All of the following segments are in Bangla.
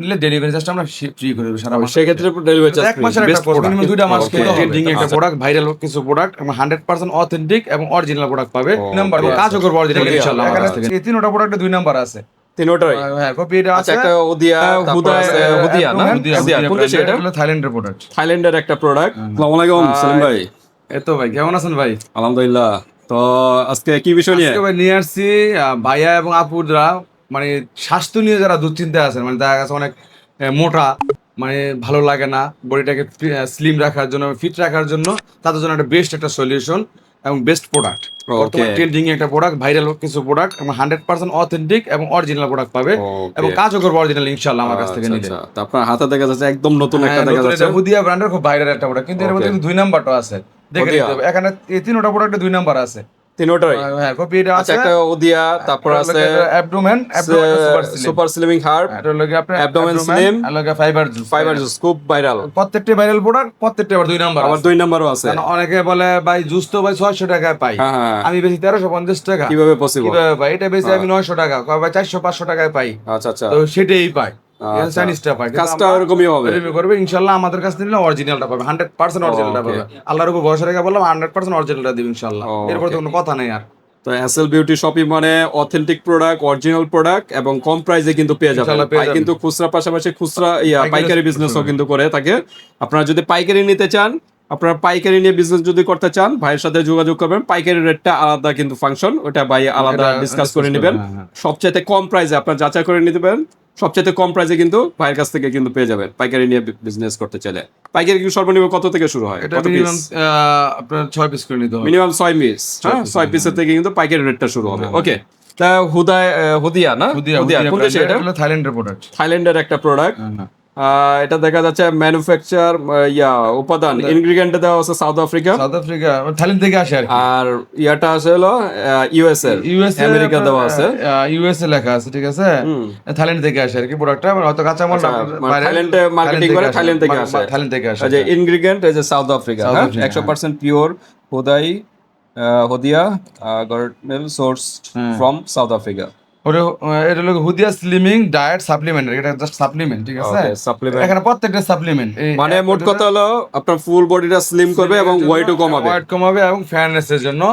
নিলে ডেলিভারি চার্জটা আমরা ফ্রি করে দেবো সারা মাস। সেই ক্ষেত্রে ডেলিভারি চার্জ এক মাসের একটা কোর্স, মিনিমাম 2টা মাস কিন্তু ট্রেন্ডিং একটা প্রোডাক্ট, ভাইরাল কিছু প্রোডাক্ট এবং 100% অথেন্টিক এবং অরিজিনাল প্রোডাক্ট পাবে। নাম্বার কাজও করব অরিজিনাল ইনশাআল্লাহ। এখানে এই তিনটা প্রোডাক্টে 2 নাম্বার আছে, তিনটাই। হ্যাঁ কপি এটা আচ্ছা, আছে। একটা ওদিয়া, তারপর ওদিয়া না, ওদিয়া কোন দেশে এটা? এটা থাইল্যান্ডের প্রোডাক্ট। থাইল্যান্ডের একটা প্রোডাক্ট। আসসালামু আলাইকুম সেলিম ভাই। এতো ভাই কেমন আছেন ভাই? আলহামদুলিল্লাহ। তো আজকে কি বিষয় নিয়ে? আজকে ভাই নিয়ে আসছি ভাইয়া এবং আপুরা, মানে স্বাস্থ্য নিয়ে যারা দুশ্চিন্তায় আছেন, মানে দেখা গেছে অনেক মোটা, মানে ভালো লাগে না, বডিটাকে স্লিম রাখার জন্য, ফিট রাখার জন্য, তাদের জন্য একটা বেস্ট একটা সলিউশন এবং বেস্ট প্রোডাক্ট। বর্তমানে ট্রেন্ডিং একটা প্রোডাক্ট, ভাইরাল কিছু প্রোডাক্ট এবং 100% অথেন্টিক এবং অরিজিনাল প্রোডাক্ট পাবে এবং কাজও করবে অরিজিনাল ইনশাআল্লাহ আমার কাছ থেকে নিলে। তো আপনার হাতে দেখা যাচ্ছে একদম নতুন একটা দেখা যাচ্ছে হুদিয়া ব্র্যান্ডের খুব ভাইরাল একটা প্রোডাক্ট, কিন্তু এর মধ্যে 2 নাম্বারটা আছে, দেখে নিতে হবে। এখানে এই তিনটা প্রোডাক্টে 2 নাম্বার আছে, তিনটাই। হ্যাঁ কপি এটা আছে। একটা ওদিয়া, তারপর আছে অ্যাবডোমেন সুপার স্লিমিং হার্ব, এটা লাগে আপনার অ্যাবডোমেন স্লিম, আর লাগে ফাইবার জুস, খুব ভাইরাল। প্রত্যেকটা ভাইরাল প্রোডাক্ট, প্রত্যেকটা আবার 2 নাম্বার, আবার 2 নাম্বারও আছে। কারণ অনেকে বলে ভাই জুস তো ভাই 600 টাকায় পাই, আমি বেশি 1350 টাকা, কিভাবে পসিবল? কিভাবে ভাই এটা বেশি আমি 900 টাকা, কয় ভাই 400-500 টাকায় পাই। আচ্ছা আচ্ছা, তো সেটাই পাই, চাইনিজটা পাই, কাজটা এরকমই হবে, এরকমই করবে ইনশাআল্লাহ। আমাদের কাছে নিলে অরিজিনালটা পাবে, 100% অরিজিনালটা পাবে। আল্লাহর উপর ভরসা রেখে বললাম 100% অরিজিনালটা দিব ইনশাআল্লাহ, এরপর তো কোনো কথা নেই আর। তো এসএল বিউটি শপিং মানে অথেন্টিক প্রোডাক্ট, অরিজিনাল প্রোডাক্ট এবং কম প্রাইসে কিন্তু পেয়ে যাবেন। ভাই কিন্তু খুচরা পাশাপাশি খুচরা পাইকারি বিজনেসও কিন্তু করে থাকে। আপনারা যদি পাইকারি নিতে চান, আপনারা পাইকারি নিয়ে বিজনেস যদি করতে চান, ভাইয়ের সাথে যোগাযোগ করবেন। পাইকারি রেটটা আলাদা কিন্তু ফাংশন, ওটা ভাই আলাদা ডিসকাস করে নেবেন। সবচেয়ে কম প্রাইসে আপনারা যাচাই করে নিতে পারেন, সবচেয়ে কম প্রাইসে কিন্তু ভাইয়ের কাছ থেকে কিন্তু পেয়ে যাবেন পাইকারি নিয়ে বিজনেস করতে চাইলে। পাইকারি কি সর্বনিম্ন কত থেকে শুরু হয়? এটা মিনিমাম আপনার 6 পিস করে নিতে হবে, মিনিমাম 6 পিস। হ্যাঁ 6 পিসের থেকে কিন্তু পাইকারি রেটটা শুরু হবে। ওকে, তা হুদিয়া না, হুদিয়া কোন দেশে এটা? থাইল্যান্ডের প্রোডাক্ট, থাইল্যান্ডের একটা প্রোডাক্ট। এটা দেখা যাচ্ছে ম্যানুফ্যাকচার উপাদান ইনগ্রেডিয়েন্ট দেওয়া আছে সাউথ আফ্রিকা, থাইল্যান্ড থেকে আসে আর ইয়াটা আছে হলো ইউএসএ, আমেরিকা দেওয়া আছে, ইউএসএ লেখা আছে, ঠিক আছে। থাইল্যান্ড থেকে আসে আর কি প্রোডাক্টটা, হয়তো কাঁচামাল থাইল্যান্ডে মার্কেটিং করে, থাইল্যান্ড থেকে আসে, থাইল্যান্ড থেকে আসে। যে ইনগ্রেডিয়েন্ট এই যে South Africa, 100% pure hoodia government source from South Africa. এটা হলো হুদিয়া স্লিমিং ডায়েট সাপ্লিমেন্ট, এটা জাস্ট সাপ্লিমেন্ট, ঠিক আছে। এখানে প্রত্যেকটা সাপ্লিমেন্ট, মানে মোট কথা হলো আপনার ফুল বডিটা স্লিম করবে এবং ওয়েটও কমাবে এবং ফ্যাটনেসের জন্য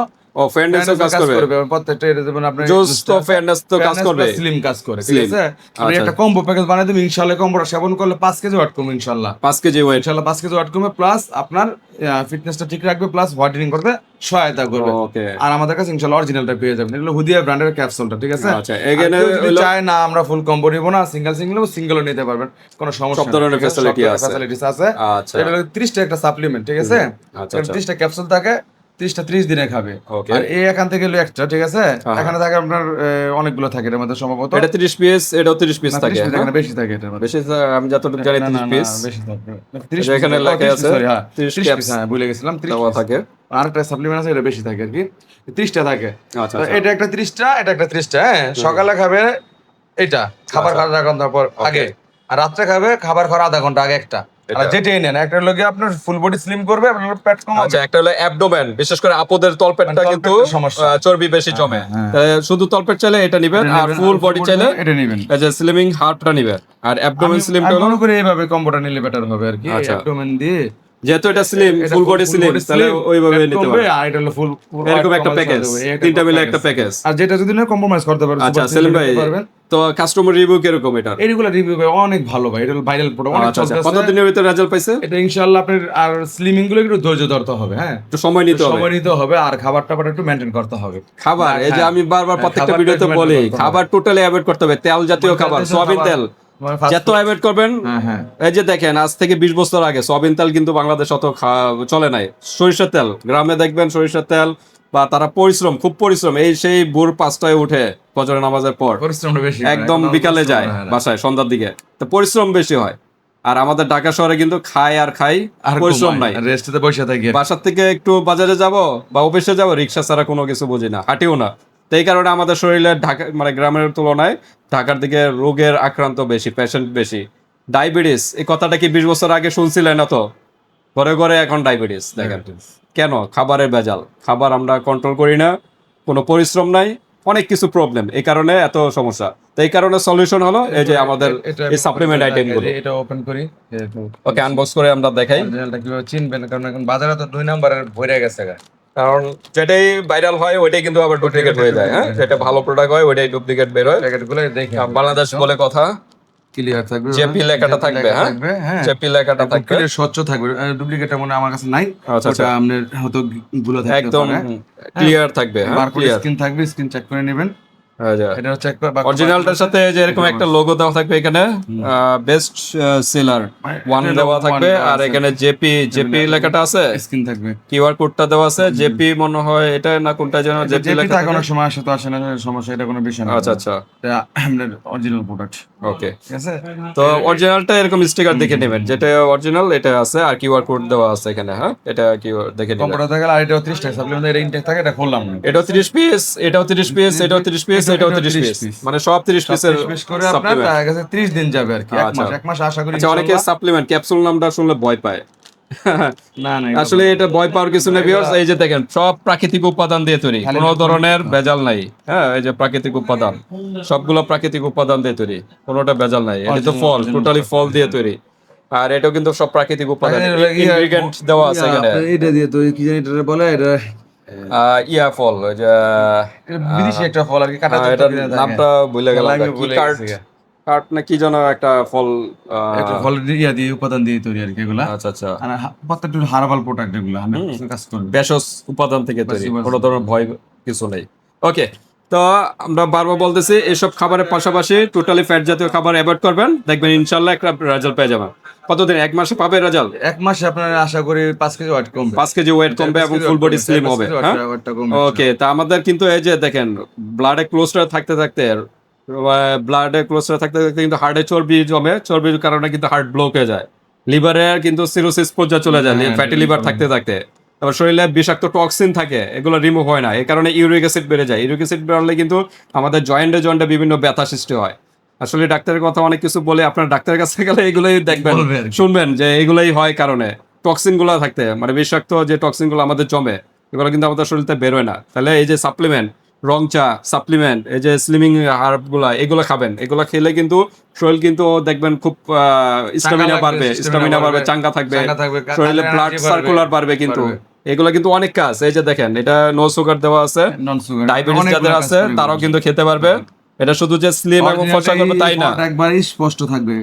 ফেয়ারনেসও কাজ করবে। প্রত্যেকটা এটা যেমন আপনি জাস্ট তো ফেয়ারনেস তো কাজ করবে, স্লিম কাজ করে, ঠিক আছে। আমি একটা কম্বো প্যাকেজ বানাই দিই ইনশাআল্লাহ, কম্বোটা সেবন করলে 5 কেজি ওয়েট কমবে ইনশাআল্লাহ, 5 কেজি ওয়েট ইনশাআল্লাহ 5 কেজি ওয়েট কমবে, প্লাস আপনার ফিটনেসটা ঠিক রাখবে, প্লাস হোয়াইটেনিং করতে সহায়তা করবে। আর আমাদের কাছে ইনশাআল্লাহ অরিজিনালটা পেয়ে যাবেন। এগুলো হুদিয়া ব্র্যান্ডের ক্যাপসুলটা, ঠিক আছে। আচ্ছা, এখানে চাই না আমরা ফুল কম্বো নিব না, সিঙ্গেলও নিতে পারবেন, কোনো সমস্যা সব ধরনের ফ্যাসিলিটিস আছে। এটা হলো 30টা একটা সাপ্লিমেন্ট, ঠিক আছে। 30টা ক্যাপসুল থাকে, 30 দিনে খাবে। আর এই এখান থেকে হলো একটা, ঠিক আছে। এখানে থাকে আপনার অনেকগুলো থাকে, এর মধ্যে সম্ভবত এটা 30 পিস, এটাও 30 পিস থাকে, এখানে বেশি থাকে, এটার মধ্যে বেশি, আমি যতটুকু জানি 30 পিস বেশি থাকে, 30 এখানে লেখা আছে, হ্যাঁ 30 পিস, হ্যাঁ ভুলে গেছিলাম, 30 থাকে। আরেকটা সাপ্লিমেন্ট আছে, এটা বেশি থাকে আর কি, 30টা থাকে। এটা একটা 30টা, এটা একটা 30টা। হ্যাঁ সকালে খাবে এটা, খাবার খাওয়ার আধা ঘন্টা পর আগে, আর রাত্রে খাবে খাবার খাওয়ার আধা ঘন্টা আগে একটা। আর যেটাই নেন, একটা হলো আপনার ফুল বডি স্লিম করবে, আপনার পেট কমাবে। আচ্ছা, একটা হলো অ্যাবডোমেন, বিশেষ করে আপুদের তলপেটটা কিন্তু চর্বি বেশি জমে, শুধু তলপেট চাইলে এটা নেবেন, আর ফুল বডি চাইলে এটা নেবেন, এই যে স্লিমিং হার্টটা নেবেন। আর অ্যাবডোমেন স্লিমটা হলো করে এইভাবে কম্বোটা নিলে বেটার হবে আর কি, অ্যাবডোমেন দিয়ে, যেহেতু এটা স্লিম, ফুল বডি স্লিম, তাহলে ওইভাবে নিতে পারবে। আর এটা হলো ফুল, এরকম একটা প্যাকেজ, তিনটা মিলে একটা প্যাকেজ। আর যেটা যদি না কম্প্রোমাইজ করতে পারবেন। আচ্ছা সেলিম ভাই, তো কাস্টমার রিভিউ কিরকম এটা? এইগুলা রিভিউ ভাই অনেক ভালো ভাই, এটা ভাইরাল প্রোডাক্ট, অনেক চলছে। কত দিনের ভিতরে রেজাল্ট পাইছে এটা ইনশাআল্লাহ আপনার। আর স্লিমিং গুলো একটু ধৈর্য ধরতে হবে, হ্যাঁ একটু সময় নিতে হবে, আর খাবারটা একটু মেইনটেইন করতে হবে। খাবার, এই যে আমি বারবার প্রত্যেকটা ভিডিওতে বলি, খাবার টোটালি অ্যাভয়েড করতে হবে। তেল জাতীয় খাবার, সয়াবিন তেল যত অ্যাভয়েড করবেন। এই যে দেখেন, আজ থেকে 20 বছর আগে সয়াবিন তেল কিন্তু বাংলাদেশ অত চলে নাই। সরিষার তেল, গ্রামে দেখবেন সরিষার তেল, বা তারা খুব পরিশ্রম, এই সেই ভোর 5টায় উঠে ফজরের নামাজের পর পরিশ্রমটা বেশি, একদম বিকালে যায় বাসায় সন্ধ্যার দিকে, তো পরিশ্রম বেশি হয়। আর আমাদের ঢাকা শহরে কিন্তু খাই, পরিশ্রম নাই, রেস্টে বসে থাকি। বাসার থেকে একটু বাজারে যাব বা অফিসে যাব, রিক্সা ছাড়া কোনো কিছু বুঝি না, হাঁটিও না। তো এই কারণে আমাদের শরীরে ঢাকা মানে গ্রামের তুলনায় ঢাকার দিকে রোগের আক্রান্ত বেশি, পেশেন্ট বেশি। ডায়াবেটিস, এই কথাটা কি 20 বছর আগে শুনছিলেন না? তো ঘরে ঘরে এখন ডায়াবেটিস। দেখেন কেন? খাবারের ভেজাল, খাবার আমরা কন্ট্রোল করি না, কোনো পরিশ্রম নাই, অনেক কিছু প্রবলেম, এই কারণে এত সমস্যা। তো এই কারণে সলিউশন হলো এই যে আমাদের এই সাপ্লিমেন্ট আইটেমগুলো। এটা ওপেন করি, ওকে, আনবক্স করে আমরা দেখাই। অরিজিনালটা কিভাবে চিনবেন, কারণ এখন বাজারে তো 2 নাম্বারের ভরে গেছে। কারণ যেটাই ভাইরাল হয় ওইটাই কিন্তু আবার ডুপ্লিকেট হয়ে যায়। হ্যাঁ, যেটা ভালো প্রোডাক্ট হয় ওইটাই ডুপ্লিকেট বের হয়। প্যাকেটগুলো দেখে বাংলাদেশ বলে কথা, ক্লিয়ার থাকবে, জেপি লেখাটা থাকবে। হ্যাঁ, জেপি লেখাটা থাকবে, ক্লিয়ার স্বচ্ছ থাকবে। ডুপ্লিকেটটা মনে হয় আমার কাছে নাই, আচ্ছা ওটা আপনার হয়তো গুলো থাকতে একদম পারে। ক্লিয়ার থাকবে। হ্যাঁ, বারকোড ক্লিয়ার স্ক্রিন থাকবে, স্ক্রিন চেক করে নেবেন। এটা চেক করে অরিজিনালটার সাথে যে এরকম একটা লোগো দেওয়া থাকবে, এখানে বেস্ট সেলার 1 দেওয়া থাকবে, আর এখানে জেপি লেখাটা আছে, স্ক্রিন থাকবে, কিউআর কোডটা দেওয়া আছে। জেপি মনে হয় এটা না কোনটা যেন জেপি জেপি লেখা থাকে, অনেক সময় আসে তো আসে না, সমস্যা, এটা কোনো বিষয় না। আচ্ছা আচ্ছা, এটা আমাদের অরিজিনাল প্রোডাক্ট। ওকে, ঠিক আছে। তো অরিজিনালটা এরকম স্টিকার দেখে নেবেন, যেটা অরিজিনাল এটা আছে, আর কিউআর কোড দেওয়া আছে এখানে। হ্যাঁ, এটা কিউআর দেখে নেবেন। কম্পিউটার থাকে, আর এটাও 30 টাকা সাপ্লিমেন্ট, এটা ইনটেক থাকে, এটা খুললাম না। এটাও 30 পিস, এটাও 30 পিস, এটাও 30 পিস, এটাও 30 পিস, মানে সব 30 পিসের পিস করে আপনার তার কাছে 30 দিন যাবে আর কি, এক মাস আশা করি। আচ্ছা, অনেকে সাপ্লিমেন্ট ক্যাপসুল নামটা শুনলে ভয় পায়। না না, আসলে এটা ভয় পাওয়ার কিছু নেই ভিউয়ার্স, এই যে দেখেন সব প্রাকৃতিক উপাদান দিয়ে তৈরি, কোনো ধরনের ভেজাল নাই। হ্যাঁ, এই যে প্রাকৃতিক উপাদান, সবগুলো প্রাকৃতিক উপাদান দিয়ে তৈরি, কোনোটা ভেজাল নাই। এটা তো ফল, টোটালি ফল দিয়ে তৈরি, আর এটাও কিন্তু সব প্রাকৃতিক উপাদান, ইনগ্রেডিয়েন্ট দেওয়া আছে এখানে। এটা দিয়ে তৈরি, কি জানি এটা বলে, এটা ইয়া ফল, ওই যে বিদেশি একটা ফল আর কি, কাটা এটার নামটা ভুলে গেলাম, কি কার্ট না কি যেন একটা ফল, একটা ফল ইয়া দিয়ে উপাদান দিয়ে তৈরি আর কি এগুলা। আচ্ছা আচ্ছা, আর প্রত্যেকটা হার্বাল প্রোডাক্ট, এগুলো 100% কাজ করবে, ভেষজ উপাদান থেকে তৈরি, কোনো ধরনের ভয় কিছু নেই। ওকে, তো আমরা বারবার বলতেছি এসব খাবারের পাশাপাশি টোটালি ফ্যাট জাতীয় খাবার অ্যাভয়েড করবেন, দেখবেন ইনশাআল্লাহ একটা রেজাল্ট পেয়ে যাবেন। কতদিন, 1 মাসে পাবে রেজাল্ট? 1 মাসে আপনার আশা করি 5 কেজি ওয়েট কমবে, 5 কেজি ওয়েট কমবে এবং ফুল বডি স্লিম হবে। হ্যাঁ, ওকে, তা আমাদের কিন্তু এই যে দেখেন ব্লাডে ক্লোস্টার থাকতে থাকতে কিন্তু হার্টে চর্বি জমে, চর্বির কারণে কিন্তু হার্ট ব্লক হয়ে যায়, লিভারে কিন্তু সিরোসিস পর্যায়ে চলে যায়, ফ্যাটি লিভার থাকতে থাকতে। তারপর শরীরে বিষাক্ত টক্সিন থাকে, এগুলো রিমুভ হয় না, এই কারণে ইউরিক অ্যাসিড বেড়ে যায়। ইউরিক অ্যাসিড বাড়লে কিন্তু আমাদের জয়েন্টে বিভিন্ন ব্যথা সৃষ্টি হয়। আসলে ডাক্তারের কথা অনেক কিছু বলে, আপনার ডাক্তারের কাছে গেলে এগুলোই দেখবেন, শুনবেন যে এগুলোই হয় কারণে টক্সিন গুলো থাকতে, মানে বিষাক্ত যে টক্সিন গুলো আমাদের জমে, এগুলো কিন্তু আমাদের শরীরে বেরোয় না। তাহলে এই যে সাপ্লিমেন্ট, রং চা সাপ্লিমেন্ট, এই যে স্লিমিং হার্ব গুলা, এগুলো খাবেন, এগুলো খেলে কিন্তু শরীর কিন্তু দেখবেন খুব স্টামিনা বাড়বে, চাঙ্গা থাকবে, শরীরে ব্লাড সার্কুলার বাড়বে। কিন্তু এগুলো কিন্তু অনেক কাজ, এই যে দেখেন এটা নো সুগার দেওয়া আছে, ডায়াবেটিস যাদের আছে তারাও কিন্তু খেতে পারবে। এটা শুধু যে স্লিম এবং ফর্সা করবে তাই না, একবারই স্পষ্ট থাকবে,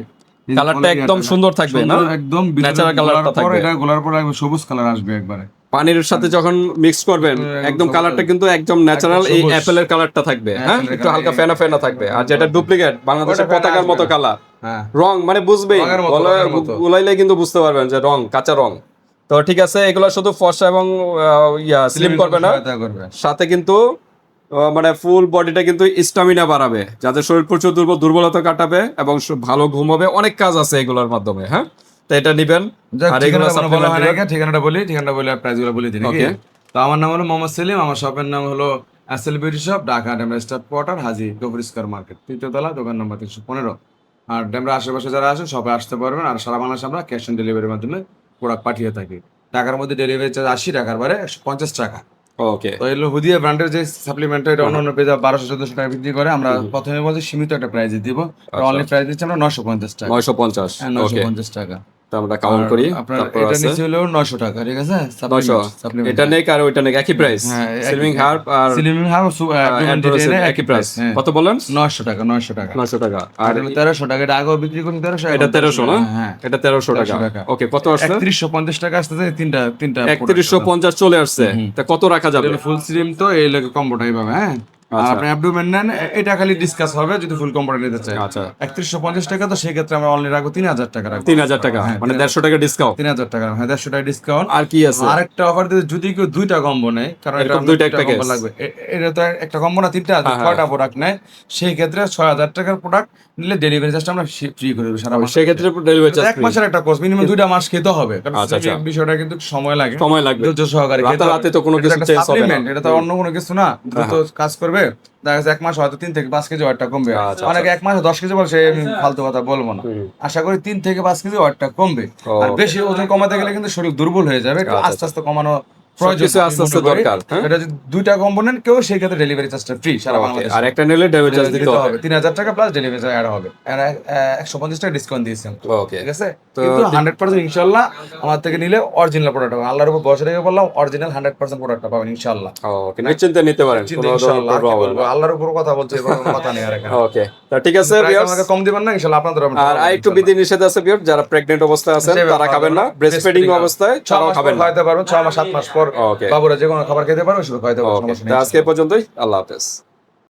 কালারটা একদম সুন্দর থাকবে না, একদম ন্যাচারাল কালারটা থাকবে। এটা গোলার পর সবুজ কালার আসবে একবারে, পানির সাথে যখন মিক্স করবেন একদম কালারটা কিন্তু একদম ন্যাচারাল, এই অ্যাপেলের কালারটা থাকবে। হ্যাঁ, একটু হালকা ফেনা ফেনা থাকবে। আর যেটা ডুপ্লিকেট বাংলাদেশের পতাকার মতো কালার, রং মানে বুঝবেই, গুলাইলে কিন্তু বুঝতে পারবেন যে রং, কাঁচা রং। তো ঠিক আছে, এগুলো শুধু ফর্সা এবং স্লিম করবে না, সাথে কিন্তু মানে ফুল বডিটা কিন্তু স্টামিনা বাড়াবে, যাদের শরীর প্রচুর দুর্বলতা কাটাবে এবং ভালো ঘুম হবে। অনেক কাজ আছে এগুলোর মাধ্যমে। হ্যাঁ, তো এটা নিবেন। আর এগুলো ঠিকানাটা বলি আর প্রাইসগুলো বলে দিই। ওকে, তো আমার নাম হলো মোহাম্মদ সেলিম, আমার শপের নাম হলো Asel beauty shop, Dhaka Demra staff quarter, Haji Gafur square market, 3য় তলা, দোকান নম্বর 315। আর ডেমরা আশেপাশে যারা আসে সবাই আসতে পারবেন। আর সারা বাংলাদেশে আমরা ক্যাশ অন ডেলিভারির মাধ্যমে প্রোডাক্ট পাঠিয়ে থাকি। টাকার মধ্যে ডেলিভারি চার্জ 80 টাকার বারে 50 টাকা। ওকে, তো এগুলো হুদিয়া ব্র্যান্ডের যে সাপ্লিমেন্ট, এটা অন্য পেজে 1200-1400 টাকা বিক্রি করে। আমরা প্রথমে বলছি সীমিত একটা প্রাইসে দিব, অনলি প্রাইস দিচ্ছি আমরা 950 টাকা। 950, 950 টাকা। তো আমরা কাউন্ট করি, আপনার এটা নিচে হলো 900 টাকা। ঠিক আছে, 900, এটা নেক আর ওইটা নেক একই প্রাইস, স্লিমিং হার্ব আর একই প্রাইস। কত বলেন? 900 টাকা। 900 টাকা। আর 1300 টাকা, এটা আগেও বিক্রি করি 1300, এটা 1300 না? হ্যাঁ, এটা 1300 টাকা। ওকে, কত আসছে? 3150 টাকা আসছে, তিনটা 3150 চলে আসছে। তা কত রাখা যাবে? ফুল স্লিম তো এই লাগে কম্বোটা এইভাবে। হ্যাঁ, আর আপনি অ্যাবডোমেন নেন, এটা খালি ডিসকাস হবে যদি ফুল কম্বোটা নিতে চাই। আচ্ছা, 3150 টাকা, তো সেই ক্ষেত্রে আমরা অনলি রাখবো 3000 টাকা রাখবো। 3000 টাকা, মানে 150 টাকা ডিসকাউন্ট। 3000 টাকা, হ্যাঁ, 150 টাকা ডিসকাউন্ট। আর কি আছে? আরেকটা অফার দিতে, যদি কেউ দুইটা কম্বো নেয়, কারণ এটা দুইটা প্যাকেজ লাগবে, এটা তো একটা কম্বো না, তিনটা আছে, 6টা প্রোডাক্ট নেয়, সেই ক্ষেত্রে 6000 টাকার প্রোডাক্ট নিলে ডেলিভারি চার্জটা আমরা ফ্রি করে দেব সারা মাস। সেই ক্ষেত্রে ডেলিভারি চার্জ 1 মাসের একটা কোর্স, মিনিমাম 2টা মাস খেতে হবে, কারণ বিষয়টা কিন্তু সময় লাগে, ধৈর্য সহকারে রাতে তো কোনো কিছু চেঞ্জ হবে না, এটা তো অন্য কোনো কিছু না, দ্রুত কাজ করবে। দেখা যাচ্ছে 1 মাস হয়তো 3 থেকে 5 কেজি ওয়েটটা কমবে। অনেকে 1 মাসে 10 কেজি বলে, সে ফালতু কথা বলবো না। আশা করি 3 থেকে 5 কেজি ওয়েটটা কমবে। আর বেশি ওজন কমাতে গেলে কিন্তু শরীর দুর্বল হয়ে যাবে, আস্তে আস্তে কমানো সবকিছু আস্তে আস্তে দরকার, হ্যাঁ? এটা যদি 2টা কম্পোনেন্ট কেউ সেই ক্ষেত্রে ডেলিভারি চার্জটা ফ্রি সারা Okay, বাংলাদেশে। আর একটা নিলে ডেলিভারি চার্জ দিতে হবে। 3000 টাকা প্লাস ডেলিভারি চার্জ অ্যাড হবে। আর 150 টাকা ডিসকাউন্ট দিয়েছেন। ওকে, ঠিক আছে? তো কিন্তু 100% ইনশাআল্লাহ আমার থেকে নিলে অরিজিনাল প্রোডাক্ট পাবেন। আল্লাহর উপর ভরসা রেখে বললাম অরিজিনাল 100% প্রোডাক্টটা পাবেন ইনশাআল্লাহ। ওকে, নিশ্চিন্তে নিতে পারেন, কোনো ধরনের ইনশাআল্লাহ প্রবলেম হবে না। আল্লাহর উপর কথা বলছি, এবার কথা নেই আর এখানে। ওকে, তো ঠিক আছে প্রাইস viewers, আমাকে কম দিবেন না ইনশাআল্লাহ আপনাদের হবে। আর আরেকটু বিধি নিষেধ আছে ভিউয়ার, যারা প্রেগন্যান্ট অবস্থায় আছেন তারা খাবেন না, ব্রেস্ট ফিডিং অবস্থায় তারাও খাবেন না। খাইতে পারবেন 6 মাস 7 মাস পর ওকে, বাবুরা যে কোনো খাবার খেতে পারবে শুধু খাইতে পারবে, ওকে, সমস্যা তো নেই। আজকে এই পর্যন্তই, আল্লাহ হাফেজ।